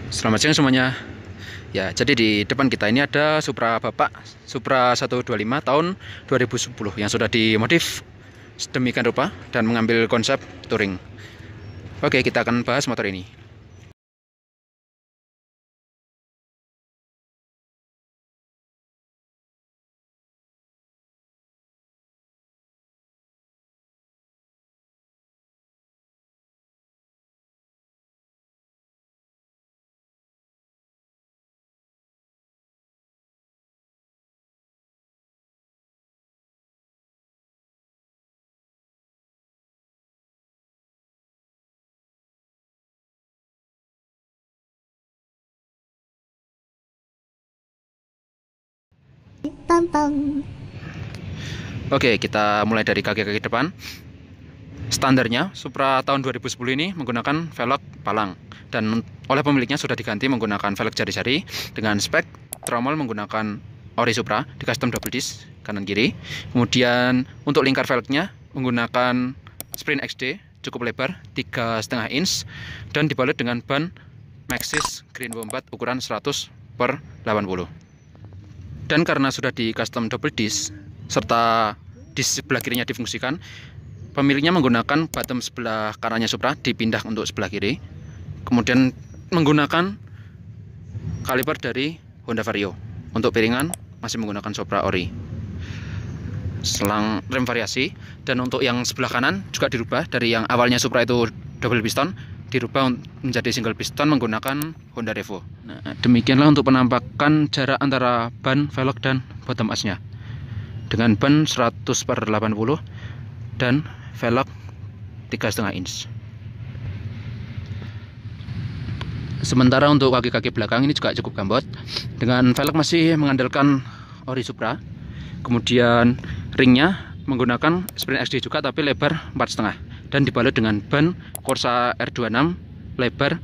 Selamat siang semuanya. Ya, jadi di depan kita ini ada Supra Bapak Supra 125 tahun 2010 yang sudah dimodif sedemikian rupa dan mengambil konsep touring. Oke, kita akan bahas motor ini. Tantang. Oke, kita mulai dari kaki-kaki depan. Standarnya Supra tahun 2010 ini menggunakan velg palang dan oleh pemiliknya sudah diganti menggunakan velg jari-jari dengan spek tromol menggunakan ori Supra di custom double disc kanan kiri. Kemudian untuk lingkar velgnya menggunakan Sprint XD cukup lebar 3,5 inch dan dibalut dengan ban Maxxis Green Wombat ukuran 100/80. Dan karena sudah di custom double disc serta disc sebelah kirinya difungsikan, pemiliknya menggunakan bottom sebelah kanannya Supra dipindah untuk sebelah kiri. Kemudian menggunakan kaliper dari Honda Vario. Untuk piringan masih menggunakan Supra Ori. Selang rem variasi, dan untuk yang sebelah kanan juga dirubah dari yang awalnya Supra itu double piston dirubah menjadi single piston menggunakan Honda Revo. Nah, demikianlah untuk penampakan jarak antara ban, velg, dan bottom asnya. Dengan ban 100/80 dan velg 3,5 inch. Sementara untuk kaki-kaki belakang ini juga cukup gambot. Dengan velg masih mengandalkan ori Supra. Kemudian ringnya menggunakan Sprint XD juga tapi lebar 4,5 dan dibalut dengan ban Corsa R26 lebar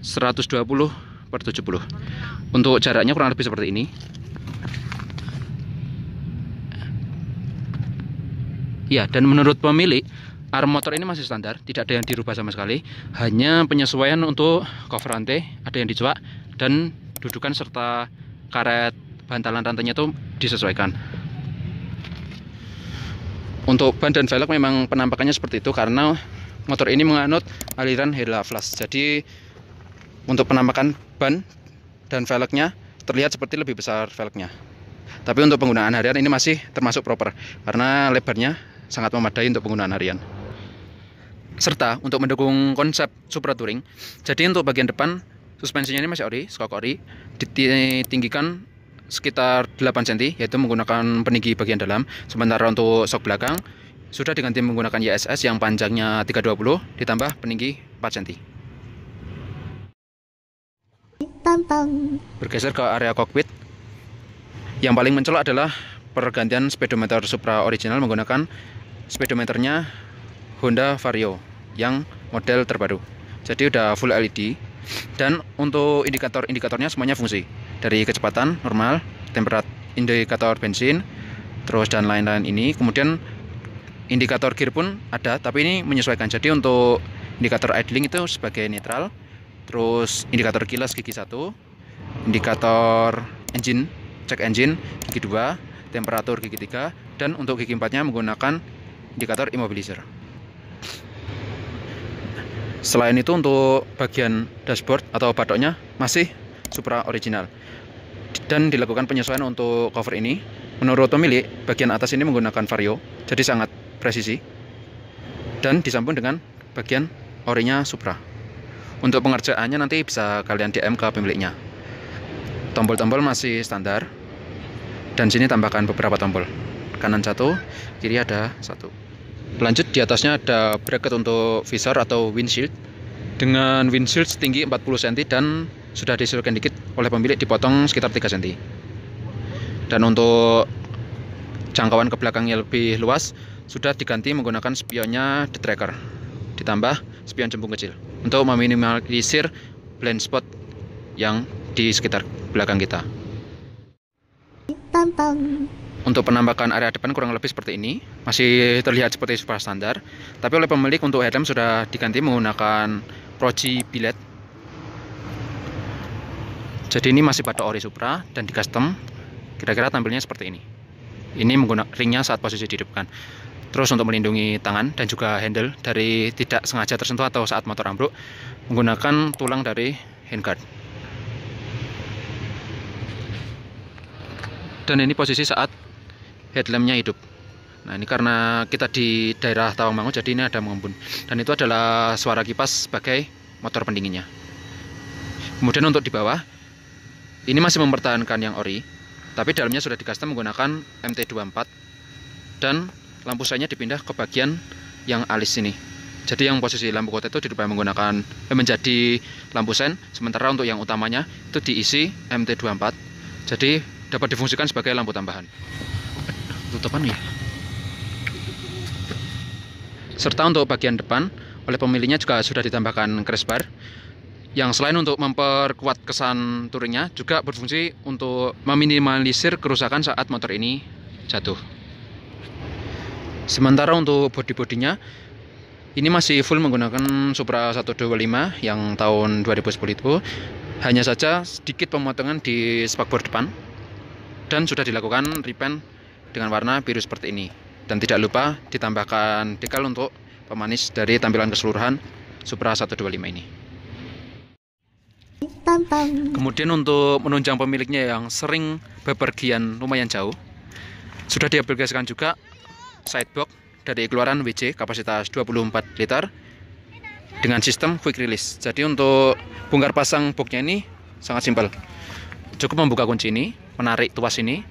120/70. Untuk jaraknya kurang lebih seperti ini. Ya, dan menurut pemilik, arm motor ini masih standar, tidak ada yang dirubah sama sekali. Hanya penyesuaian untuk cover rantai, ada yang dicoak, dan dudukan serta karet bantalan rantainya itu disesuaikan. Untuk ban dan velg memang penampakannya seperti itu karena motor ini menganut aliran Hella Flash. Jadi untuk penampakan ban dan velgnya terlihat seperti lebih besar velgnya. Tapi untuk penggunaan harian ini masih termasuk proper karena lebarnya sangat memadai untuk penggunaan harian. Serta untuk mendukung konsep Supra Touring, jadi untuk bagian depan suspensinya ini masih ori, skok ori, ditinggikan sekitar 8 cm yaitu menggunakan peninggi bagian dalam. Sementara untuk sok belakang sudah diganti menggunakan YSS yang panjangnya 320 ditambah peninggi 4 cm. Tantang. Bergeser ke area kokpit, yang paling mencolok adalah pergantian speedometer Supra original menggunakan speedometernya Honda Vario yang model terbaru. Jadi udah full LED. Dan untuk indikatornya semuanya fungsi. Dari kecepatan normal, temperatur, indikator bensin, terus dan lain-lain ini. Kemudian indikator gear pun ada, tapi ini menyesuaikan. Jadi untuk indikator idling itu sebagai netral. Terus indikator kilas gigi 1, indikator engine, cek engine gigi 2, temperatur gigi 3, dan untuk gigi 4-nya menggunakan indikator immobilizer. Selain itu untuk bagian dashboard atau badoknya masih Supra original. Dan dilakukan penyesuaian untuk cover ini. Menurut pemilik, bagian atas ini menggunakan Vario, jadi sangat presisi. Dan disambung dengan bagian orinya Supra. Untuk pengerjaannya nanti bisa kalian DM ke pemiliknya. Tombol-tombol masih standar. Dan sini tambahkan beberapa tombol. Kanan 1, kiri ada 1. Lanjut, di atasnya ada bracket untuk visor atau windshield dengan windshield setinggi 40 cm dan sudah disesuaikan dikit oleh pemilik, dipotong sekitar 3 cm. Dan untuk jangkauan ke belakangnya lebih luas sudah diganti menggunakan spionnya The Tracker ditambah spion jembung kecil untuk meminimalisir blind spot yang di sekitar belakang kita. Tantang. Untuk penampakan area depan kurang lebih seperti ini, masih terlihat seperti Supra standar, tapi oleh pemilik untuk headlamp sudah diganti menggunakan Proji Billet Jadi ini masih patok ori Supra dan di custom kira-kira tampilnya seperti ini. Ini menggunakan ringnya saat posisi dihidupkan. Terus untuk melindungi tangan dan juga handle dari tidak sengaja tersentuh atau saat motor ambruk, menggunakan tulang dari handguard. Dan ini posisi saat headlampnya hidup. Nah, ini karena kita di daerah Tawangmangu, jadi ini ada mengembun. Dan itu adalah suara kipas sebagai motor pendinginnya. Kemudian untuk di bawah, ini masih mempertahankan yang ori, tapi dalamnya sudah di custom menggunakan MT24 dan lampu seinnya dipindah ke bagian yang alis ini. Jadi yang posisi lampu kota itu dirubah menggunakan menjadi lampu sen, sementara untuk yang utamanya itu diisi MT24. Jadi dapat difungsikan sebagai lampu tambahan. Tutupan ya. Serta untuk bagian depan oleh pemiliknya juga sudah ditambahkan crash bar yang selain untuk memperkuat kesan touringnya juga berfungsi untuk meminimalisir kerusakan saat motor ini jatuh. Sementara untuk bodi-bodinya ini masih full menggunakan Supra 125 yang tahun 2010 itu. Hanya saja sedikit pemotongan di spakbor depan dan sudah dilakukan repaint dengan warna biru seperti ini. Dan tidak lupa ditambahkan dekal untuk pemanis dari tampilan keseluruhan Supra 125 ini. Kemudian untuk menunjang pemiliknya yang sering bepergian lumayan jauh, sudah diaplikasikan juga sidebox dari keluaran WC kapasitas 24 liter dengan sistem quick release. Jadi untuk bongkar pasang boxnya ini sangat simpel. Cukup membuka kunci ini, menarik tuas ini,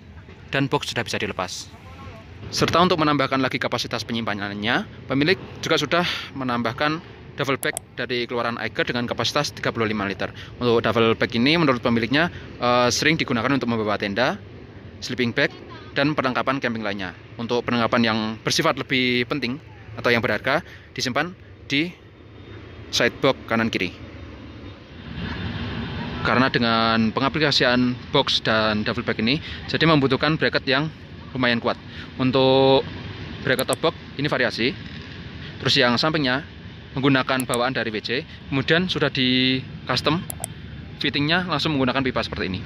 dan box sudah bisa dilepas. Serta untuk menambahkan lagi kapasitas penyimpanannya, pemilik juga sudah menambahkan duffel bag dari keluaran Eiger dengan kapasitas 35 liter. Untuk duffel bag ini menurut pemiliknya sering digunakan untuk membawa tenda, sleeping bag, dan perlengkapan camping lainnya. Untuk perlengkapan yang bersifat lebih penting atau yang berharga disimpan di sidebox kanan kiri. Karena dengan pengaplikasian box dan duffel bag ini, jadi membutuhkan bracket yang lumayan kuat. Untuk bracket top box ini variasi. Terus yang sampingnya menggunakan bawaan dari WC, kemudian sudah di custom fittingnya langsung menggunakan pipa seperti ini.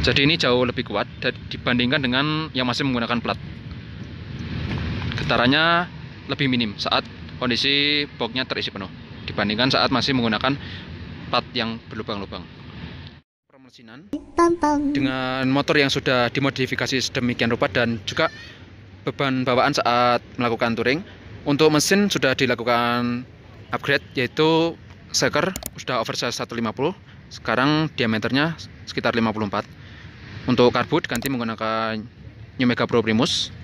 Jadi ini jauh lebih kuat dibandingkan dengan yang masih menggunakan plat. Getarannya lebih minim saat kondisi boxnya terisi penuh dibandingkan saat masih menggunakan plat yang berlubang-lubang. Permesinan dengan motor yang sudah dimodifikasi sedemikian rupa dan juga beban bawaan saat melakukan touring. Untuk mesin sudah dilakukan upgrade, yaitu seker sudah oversize 150, sekarang diameternya sekitar 54. Untuk karbu diganti menggunakan New Mega Pro Primus.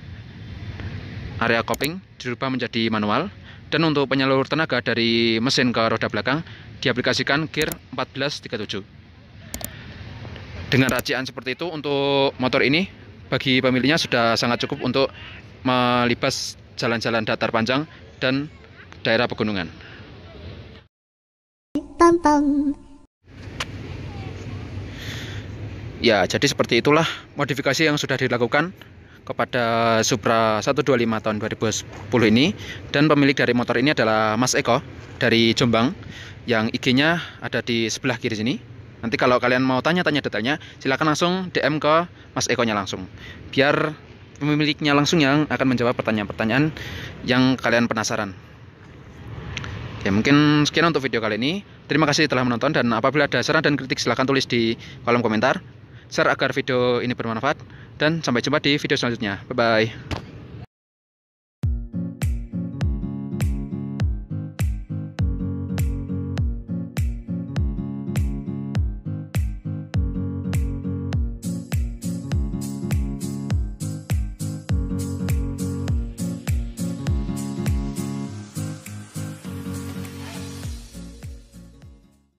Area coping dirubah menjadi manual, dan untuk penyalur tenaga dari mesin ke roda belakang diaplikasikan gear 1437. Dengan racian seperti itu untuk motor ini bagi pemiliknya sudah sangat cukup untuk melibas jalan-jalan datar panjang dan daerah pegunungan. Ya, jadi seperti itulah modifikasi yang sudah dilakukan kepada Supra 125 tahun 2010 ini. Dan pemilik dari motor ini adalah Mas Eko dari Jombang, yang IG-nya ada di sebelah kiri sini. Nanti kalau kalian mau tanya-tanya detailnya, silakan langsung DM ke Mas Eko-nya langsung, biar pemiliknya langsung yang akan menjawab pertanyaan-pertanyaan yang kalian penasaran. Ya, mungkin sekian untuk video kali ini. Terima kasih telah menonton, dan apabila ada saran dan kritik silahkan tulis di kolom komentar. Share agar video ini bermanfaat, dan sampai jumpa di video selanjutnya. Bye bye.